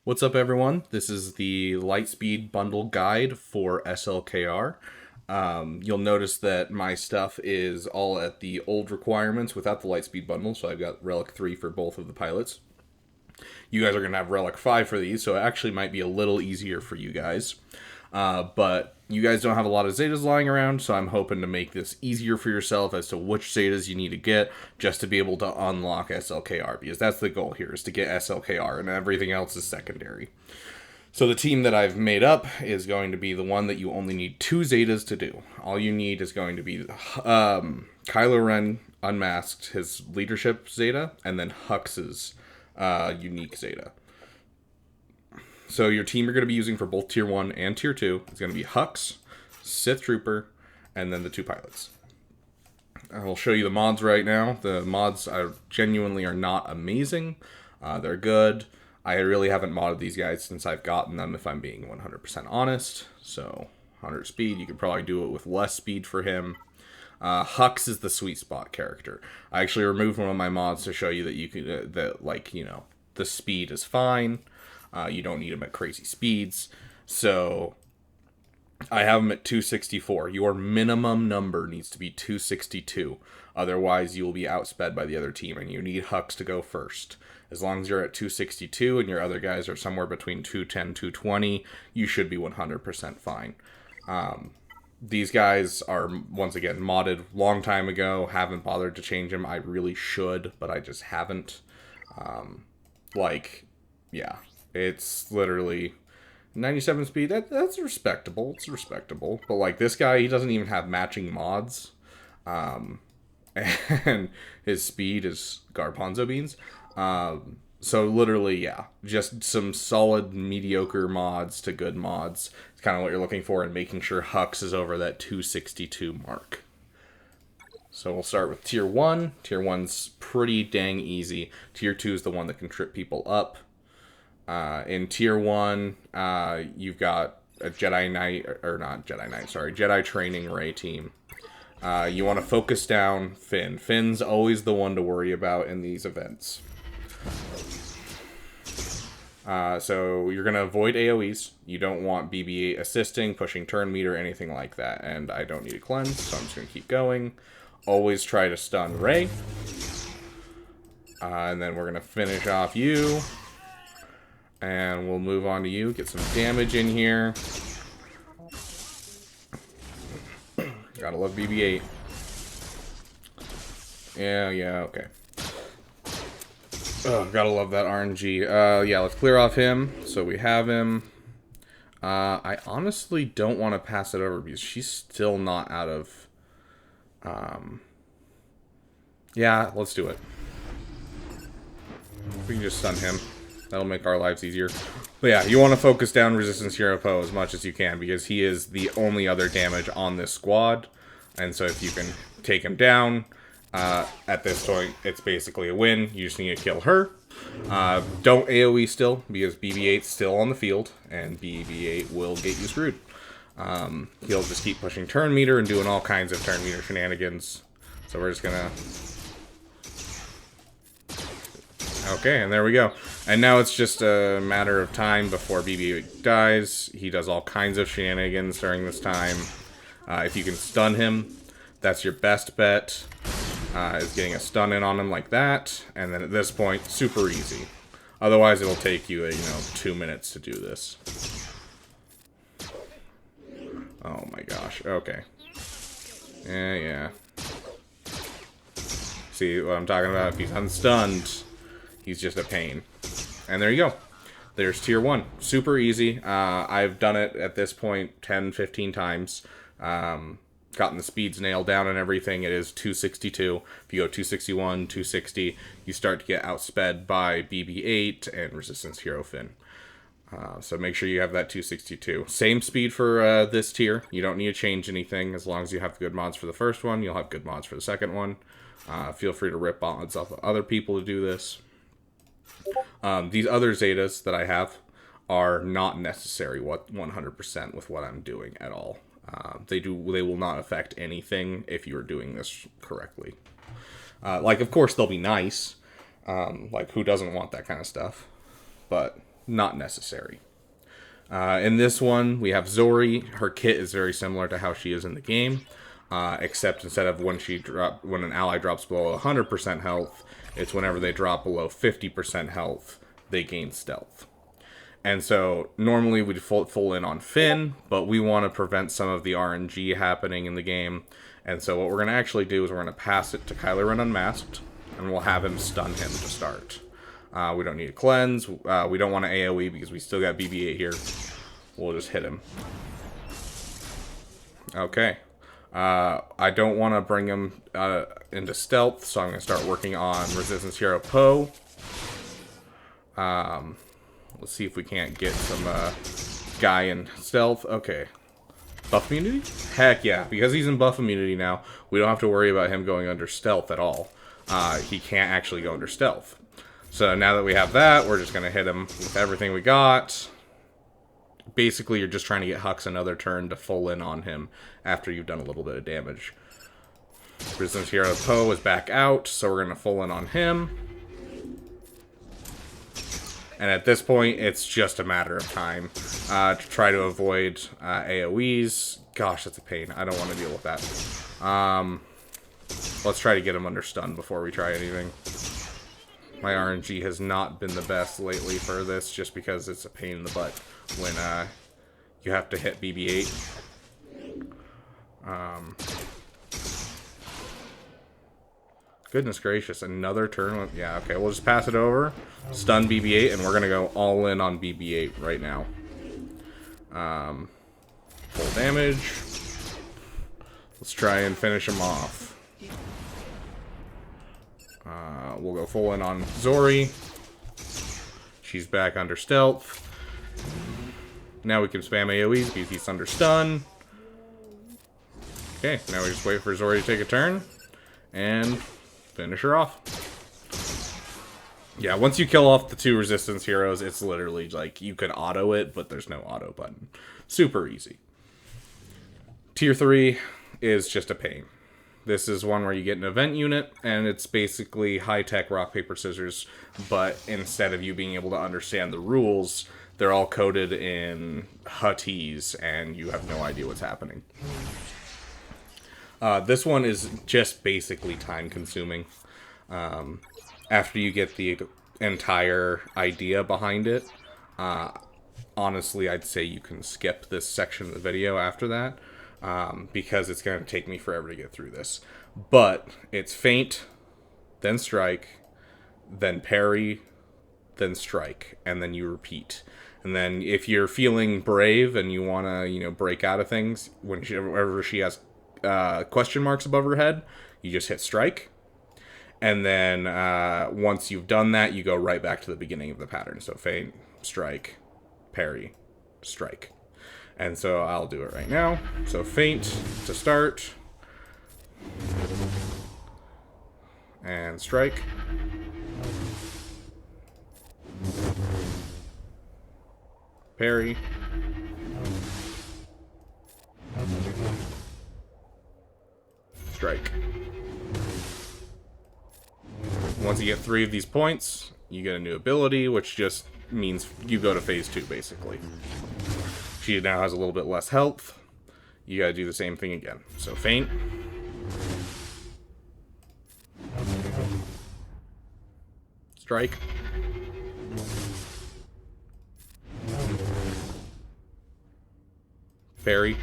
What's up, everyone? This is the Lightspeed Bundle guide for SLKR. You'll notice that my stuff is all at the old requirements without the Lightspeed Bundle, so I've got Relic 3 for both of the pilots. You guys are going to have Relic 5 for these, so it actually might be a little easier for you guys. But you guys don't have a lot of Zetas lying around, so I'm hoping to make this easier for yourself as to which Zetas you need to get just to be able to unlock SLKR, because that's the goal here, is to get SLKR, and everything else is secondary. So the team that I've made up is going to be the one that you only need 2 Zetas to do. All you need is going to be Kylo Ren Unmasked, his leadership Zeta, and then Hux's unique Zeta. So your team you're going to be using for both Tier 1 and Tier 2 is going to be Hux, Sith Trooper, and then the 2 pilots. I'll show you the mods right now. The mods genuinely are not amazing. They're good. I really haven't modded these guys since I've gotten them, if I'm being 100% honest. So 100 speed, you could probably do it with less speed for him. Hux is the sweet spot character. I actually removed one of my mods to show you that you could, the speed is fine. You don't need them at crazy speeds. So I have them at 264. Your minimum number needs to be 262. Otherwise, you will be outsped by the other team, and you need Hux to go first. As long as you're at 262 and your other guys are somewhere between 210, 220, you should be 100% fine. These guys are, once again, modded long time ago. Haven't bothered to change them. I really should, but I just haven't. Yeah. It's literally 97 speed. That's respectable. It's respectable. But like this guy, he doesn't even have matching mods. And his speed is garbanzo beans. So literally, yeah, just some solid mediocre mods to good mods. It's kind of what you're looking for, and making sure Hux is over that 262 mark. So we'll start with Tier 1. Tier 1's pretty dang easy. Tier 2 is the one that can trip people up. In Tier 1, you've got a Jedi Training Ray team. You want to focus down Finn. Finn's always the one to worry about in these events. So you're going to avoid AoEs. You don't want BB-8 assisting, pushing turn meter, anything like that. And I don't need a cleanse, so I'm just going to keep going. Always try to stun Ray. And then we're going to finish off you. And we'll move on to you. Get some damage in here. Gotta love BB-8. Yeah, okay. Oh, gotta love that RNG. Yeah, let's clear off him. So we have him. I honestly don't want to pass it over because she's still not out of... Yeah, let's do it. We can just stun him. That'll make our lives easier. But yeah, you want to focus down Resistance Hero Poe as much as you can, because he is the only other damage on this squad. And so if you can take him down, at this point, it's basically a win. You just need to kill her. Don't AoE still, because BB-8's still on the field, and BB-8 will get you screwed. He'll just keep pushing turn meter and doing all kinds of turn meter shenanigans. So we're just gonna... Okay, and there we go. And now it's just a matter of time before BB-8 dies. He does all kinds of shenanigans during this time. If you can stun him, that's your best bet, is getting a stun in on him like that. And then at this point, super easy. Otherwise, it'll take you, 2 minutes to do this. Oh my gosh, okay. Yeah. See what I'm talking about? If he's unstunned, he's just a pain. And there you go. There's Tier 1. Super easy. I've done it at this point 10, 15 times. Gotten the speeds nailed down and everything. It is 262. If you go 261, 260, you start to get outsped by BB-8 and Resistance Hero Finn. So make sure you have that 262. Same speed for this tier. You don't need to change anything. As long as you have the good mods for the first one, you'll have good mods for the second one. Feel free to rip mods off of other people to do this. These other Zetas that I have are not necessary 100% with what I'm doing at all. They will not affect anything if you are doing this correctly. Of course, they'll be nice. Who doesn't want that kind of stuff? But not necessary. In this one, we have Zori. Her kit is very similar to how she is in the game, except instead of when an ally drops below 100% health, it's whenever they drop below 50% health, they gain stealth. And so normally we'd full in on Finn, but we want to prevent some of the RNG happening in the game. And so what we're going to actually do is we're going to pass it to Kylo Ren Unmasked, and we'll have him stun him to start. We don't need a cleanse. We don't want to AoE because we still got BB-8 here. We'll just hit him. Okay. I don't want to bring him into stealth, so I'm going to start working on Resistance Hero Poe. Let's see if we can't get some guy in stealth. Okay. Buff immunity? Heck yeah. Because he's in buff immunity now, we don't have to worry about him going under stealth at all. He can't actually go under stealth. So now that we have that, we're just going to hit him with everything we got. Basically, you're just trying to get Hux another turn to full in on him after you've done a little bit of damage. Resistance Hero Poe is back out, so we're going to full in on him. And at this point, it's just a matter of time to try to avoid AoEs. Gosh, that's a pain. I don't want to deal with that. Let's try to get him under stun before we try anything. My RNG has not been the best lately for this, just because it's a pain in the butt when you have to hit BB-8. Goodness gracious, another turn. Yeah, okay, we'll just pass it over. Stun BB-8, and we're going to go all in on BB-8 right now. Full damage. Let's try and finish him off. We'll go full in on Zori. She's back under stealth. Now we can spam AoEs because he's under stun. Okay, now we just wait for Zori to take a turn and finish her off. Yeah, once you kill off the 2 resistance heroes, it's literally like you could auto it, but there's no auto button. Super easy. Tier 3 is just a pain. This is one where you get an event unit, and it's basically high-tech rock, paper, scissors, but instead of you being able to understand the rules, they're all coded in Huttese, and you have no idea what's happening. This one is just basically time-consuming. After you get the entire idea behind it, honestly, I'd say you can skip this section of the video after that. Because it's going to take me forever to get through this. But it's feint, then strike, then parry, then strike, and then you repeat. And then if you're feeling brave and you want to, break out of things, whenever she has question marks above her head, you just hit strike. And then once you've done that, you go right back to the beginning of the pattern. So feint, strike, parry, strike. And so I'll do it right now. So feint to start. And strike. Parry. Strike. Once you get 3 of these points, you get a new ability, which just means you go to phase 2, basically. She now has a little bit less health. You gotta do the same thing again. So feint. Strike. Parry.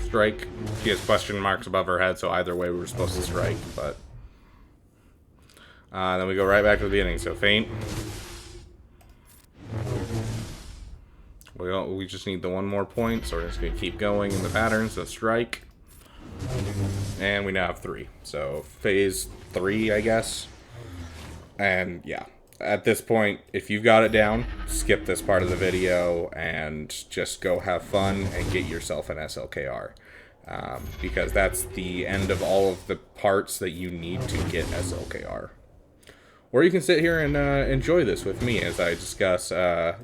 Strike. She has question marks above her head, so either way we were supposed to strike, but... then we go right back to the beginning. So feint. We just need the 1 more point, so we're just going to keep going in the pattern. So strike. And we now have 3. So phase 3, I guess. And yeah, at this point, if you've got it down, skip this part of the video and just go have fun and get yourself an SLKR. Because that's the end of all of the parts that you need to get SLKR. Or you can sit here and enjoy this with me as I discuss, how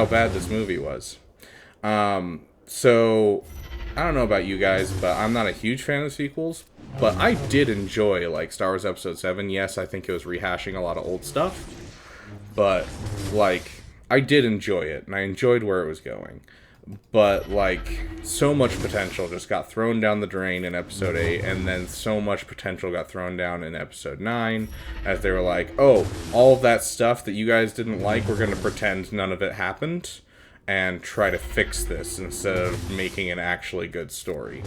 bad this movie was. So, I don't know about you guys, but I'm not a huge fan of sequels. But I did enjoy, like, Star Wars Episode 7. Yes, I think it was rehashing a lot of old stuff. But, like, I did enjoy it, and I enjoyed where it was going. But, like, so much potential just got thrown down the drain in Episode 8, and then so much potential got thrown down in Episode 9, as they were like, oh, all of that stuff that you guys didn't like, we're going to pretend none of it happened, and try to fix this instead of making an actually good story.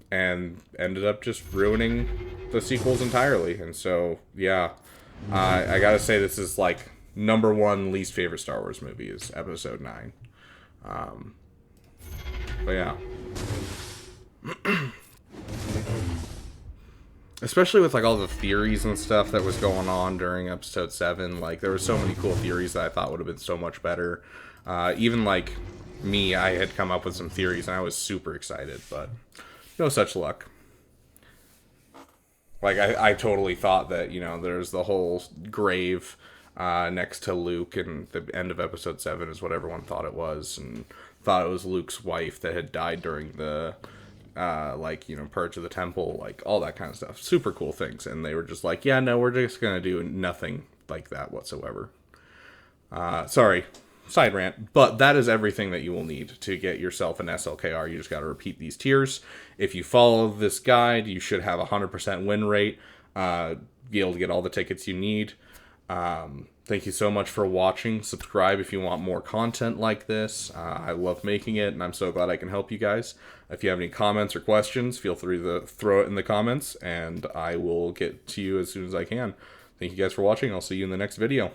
And ended up just ruining the sequels entirely. And so, yeah, I gotta say this is, like, #1 least favorite Star Wars movie is Episode 9. But yeah. Especially with, like, all the theories and stuff that was going on during Episode 7. Like, there were so many cool theories that I thought would have been so much better. Even, like, me, I had come up with some theories, and I was super excited, but no such luck. Like, I totally thought that, you know, there's the whole grave next to Luke, and the end of Episode 7 is what everyone thought it was, and thought it was Luke's wife that had died during the, like, you know, Purge of the Temple, like, all that kind of stuff. Super cool things, and they were just like, yeah, no, we're just gonna do nothing like that whatsoever. Sorry, side rant, but that is everything that you will need to get yourself an SLKR. You just got to repeat these tiers. If you follow this guide, you should have a 100% win rate, be able to get all the tickets you need. Thank you so much for watching. Subscribe if you want more content like this. I love making it, and I'm so glad I can help you guys. If you have any comments or questions, feel free to throw it in the comments, and I will get to you as soon as I can. Thank you guys for watching. I'll see you in the next video.